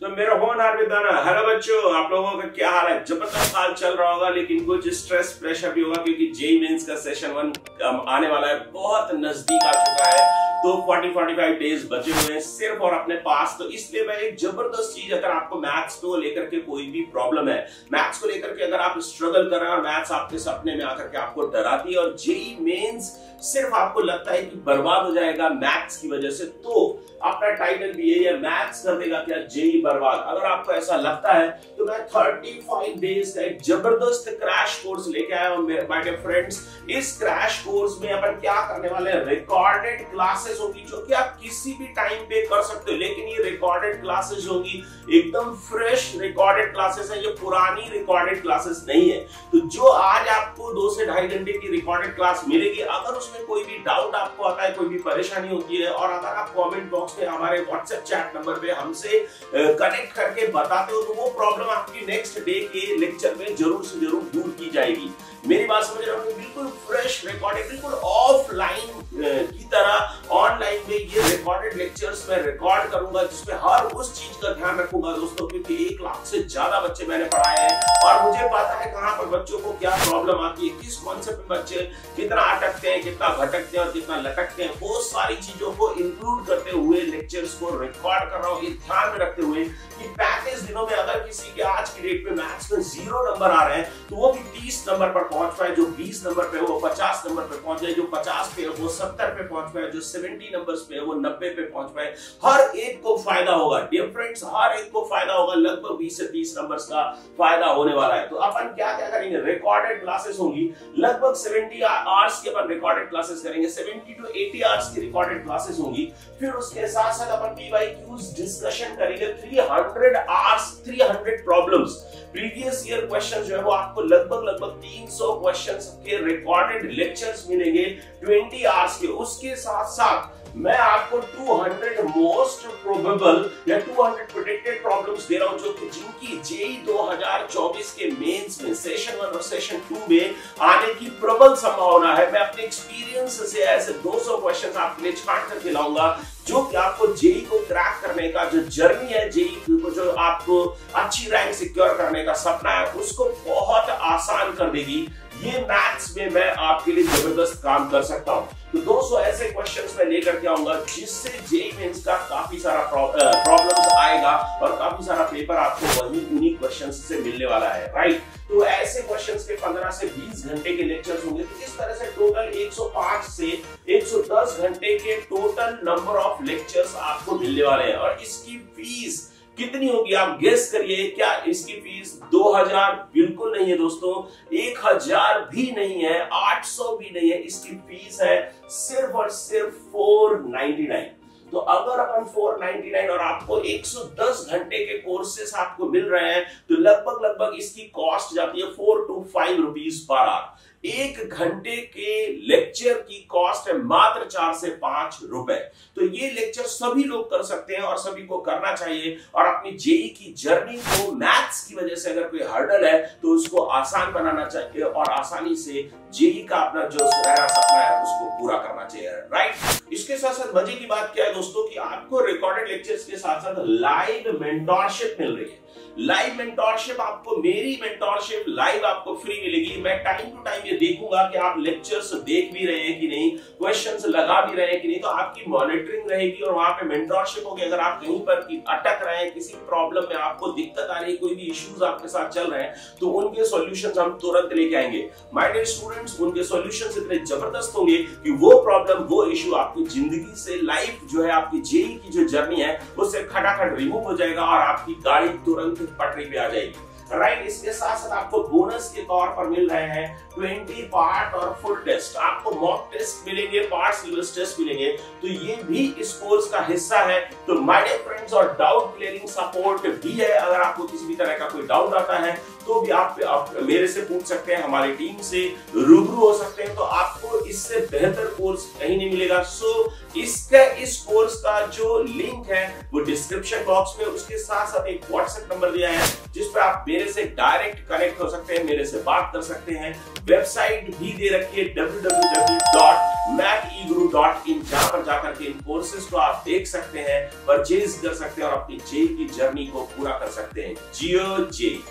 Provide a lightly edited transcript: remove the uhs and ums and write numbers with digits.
तो मेरा फोन हार बताना। हेलो बच्चों, आप लोगों का क्या हाल है? जबरदस्त हाल चल रहा होगा, लेकिन कुछ स्ट्रेस प्रेशर भी होगा क्योंकि जेईई मेंस का सेशन 1 आने वाला है, बहुत नजदीक आ चुका है। तो 40-45 डेज बचे हुए हैं सिर्फ और अपने पास। तो इसलिए मैं एक जबरदस्त चीज, अगर आपको मैथ्स को लेकर के कोई भी प्रॉब्लम है, मैथ्स को लेकर के अगर आप स्ट्रगल कर रहे हैं और मैथ्स आपके सपने में आकर के आपको डराती है और जेईई मेंस सिर्फ आपको लगता है कि बर्बाद हो जाएगा मैथ्स की वजह से, तो आपका टाइटल भी यही है, मैथ्स कर देगा क्या जेईई बर्बाद। अगर आपको ऐसा लगता है तो मैं 35 डेज का एक जबरदस्त क्रैश कोर्स लेके आया हूं माय डियर फ्रेंड्स। इस क्रैश कोर्स में अपन क्या करने वाले हैं, रिकॉर्डेड क्लासेस होगी जो कि आप किसी भी टाइम पे कर सकते हो, लेकिन ये रिकॉर्डेड क्लासेस होगी एकदम फ्रेश रिकॉर्डेड क्लासेस है, ये पुरानी रिकॉर्डेड क्लासेस नहीं है। तो जो आज आपको 2 से 2.5 घंटे की रिकॉर्डेड क्लास मिलेगी, अगर उसमें कोई भी डाउट आपको आता है, कोई भी परेशानी होती है, और अगर आप कमेंट बॉक्स में हमारे व्हाट्सएप चैट नंबर पे हमसे कनेक्ट करके बताते हो, तो वो प्रॉब्लम आपकी नेक्स्ट डे के लेक्चर में जरूर से जरूर दूर की जाएगी। मेरी बात समझ रहे हो? बिल्कुल फ्रेश रिकॉर्डेड, बिल्कुल ऑफलाइन की तरह ऑनलाइन में ये रिकॉर्डेड लेक्चर्स मैं रिकॉर्ड करूंगा, जिसमें हर उस चीज का ध्यान रखूंगा दोस्तों, क्योंकि 1 लाख से ज्यादा बच्चे मैंने पढ़ाए हैं और मुझे पता है कहां पर बच्चों को क्या प्रॉब्लम आती है, किस कॉन्सेप्ट में बच्चे कितना अटकते हैं, कितना भटकते हैं और कितना लटकते हैं। वो सारी चीजों को इंक्लूड करते हुए लेक्चर्स को रिकॉर्ड कर रहा हूं, ये ध्यान में रखते हुए कि 35 दिनों में अगर किसी के आज की डेट पे मैथ्स में 0 नंबर आ रहे हैं, तो वो भी 30 नंबर पर पहुंच पाए, जो 20 नंबर पे वो 50 नंबर पे पहुंच जाए, जो 50 पे वो 70 पे पहुंच पाए, जो 70 नंबर्स पे वो 90 पे पहुंच पाए। हर एक को फायदा होगा डियर फ्रेंड्स, हर एक को फायदा होगा, लगभग 20 से 30 नंबर्स का फायदा होने वाला है। तो अपन क्या क्या करेंगे, रिकॉर्डेड क्लासेस होंगी, लगभग 70 आवर्स की अपन रिकॉर्डेड क्लासेस करेंगे, 70 to 80 आवर्स की रिकॉर्डेड क्लासेस होंगी। फिर उसके साथ साथ अपन पीवाईक्यूज डिस्कशन करेंगे, 300 hours, 300 problems, previous year questions जो है वो आपको लगभग 300 क्वेश्चंस के रिकॉर्डेड लेक्चर्स मिलेंगे 20 आवर्स के। उसके साथ साथ मैं आपको 200 मोस्ट प्रोबेबल या 200 प्रेडिक्टेड प्रॉब्लम्स दे रहा हूं, जो कि जिनकी जेईई 2024 के मेंस में सेशन 1 और सेशन 2 में आने की प्रबल संभावना है। मैं अपने एक्सपीरियंस से ऐसे 200 क्वेश्चंस आपके लिए छांट करके लाऊंगा, जो कि आपको जेईई को क्रैक करने का जो जर्नी है, जेईई को जो आपको अच्छी रैंक सिक्योर करने का सपना है, उसको बहुत आसान कर देगी। ये मैथ्स में मैं आपके लिए जबरदस्त काम कर सकता हूं। तो 200 ऐसे क्वेश्चंस मैं लेकर के आऊंगा, जिससे जेईई मेंस का काफी सारा प्रॉब्लम्स आएगा और काफी सारा पेपर आपको वही उन्हीं क्वेश्चंस से मिलने वाला है, राइट। तो ऐसे क्वेश्चंस के 15 से 20 घंटे के लेक्चर्स होंगे। तो इस तरह से टोटल 105 से 110 घंटे के टोटल नंबर ऑफ लेक्चर्स आपको मिलने वाले हैं। और इसकी फीस कितनी होगी आप गेस करिए। क्या इसकी फीस 2000 बिल्कुल नहीं है दोस्तों, 1000 भी नहीं है, 800 भी नहीं है। इसकी फीस है सिर्फ और सिर्फ 499। तो अगर अपन 499 और आपको 110 घंटे के कोर्सेस आपको मिल रहे हैं, तो लगभग इसकी कॉस्ट जाती है 4 to 5 रुपीज पर आवर। 1 घंटे के लेक्चर की कॉस्ट है मात्र 4 से 5 रुपए। तो ये लेक्चर सभी लोग कर सकते हैं और सभी को करना चाहिए, और अपनी जेईई की जर्नी को मैथ्स की वजह से अगर कोई हर्डल है तो उसको आसान बनाना चाहिए और आसानी से जेईई का अपना जो सुनहरा सपना है उसको पूरा करना चाहिए, राइट। इसके साथ साथ मजे की बात क्या है दोस्तों, कि आपको रिकॉर्डेड लेक्चर्स के साथ साथ लाइव मेंटोरशिप मिल रही है। लाइव मेंटोरशिप आपको, मेरी मेंटोरशिप लाइव आपको फ्री मिलेगी। मैं टाइम टू टाइम ये देखूंगा कि आप लेक्चर्स देख भी रहे हैं कि नहीं, क्वेश्चंस लगा भी रहे हैं कि नहीं, तो आपकी मॉनिटरिंग रहेगी और वहां पे मेंटोरशिप होगी। अगर आप कहीं पर अटक रहे हैं, किसी प्रॉब्लम में आपको दिक्कत आ रही है, कोई भी इश्यूज आपके साथ चल रहे हैं, तो उनके सॉल्यूशंस हम तुरंत लेके आएंगे। माय डियर स्टूडेंट्स, उनके सॉल्यूशंस इतने जबरदस्त होंगे कि वो प्रॉब्लम, वो इश्यू आपकी जिंदगी से, लाइफ जो है आपकी जेईई की जो जर्नी है, उससे खटाखट रिमूव हो जाएगा और आपकी गाड़ी तुरंत पटरी पे आ जाएगी, राइट। इसके साथ साथ आपको बोनस के तौर पर मिल रहे हैं 20 पार्ट और फुल टेस्ट। आपको मॉक टेस्ट मिलेंगे, पार्ट सिलेबस टेस्ट मिलेंगे, तो ये भी इस कोर्स का हिस्सा है। तो माय डियर फ्रेंड्स, और डाउट क्लियरिंग सपोर्ट भी है। अगर आपको किसी भी तरह का कोई डाउट आता है तो भी आप मेरे से पूछ सकते हैं, हमारी टीम से रूबरू हो सकते हैं। तो आपको इससे बेहतर कोर्स कहीं नहीं मिलेगा। सो इस कोर्स का जो लिंक है वो डिस्क्रिप्शन बॉक्स में, उसके साथ साथ एक व्हाट्सएप नंबर दिया है जिस पर आप मेरे से डायरेक्ट कनेक्ट हो सकते हैं, मेरे से बात कर सकते हैं। वेबसाइट भी दे रखी है www maceguru.in, जहां पर जाकर के इन कोर्सेज को आप देख सकते हैं, परचेज कर सकते हैं और अपनी जेई की जर्नी को पूरा कर सकते हैं। जियो जेई।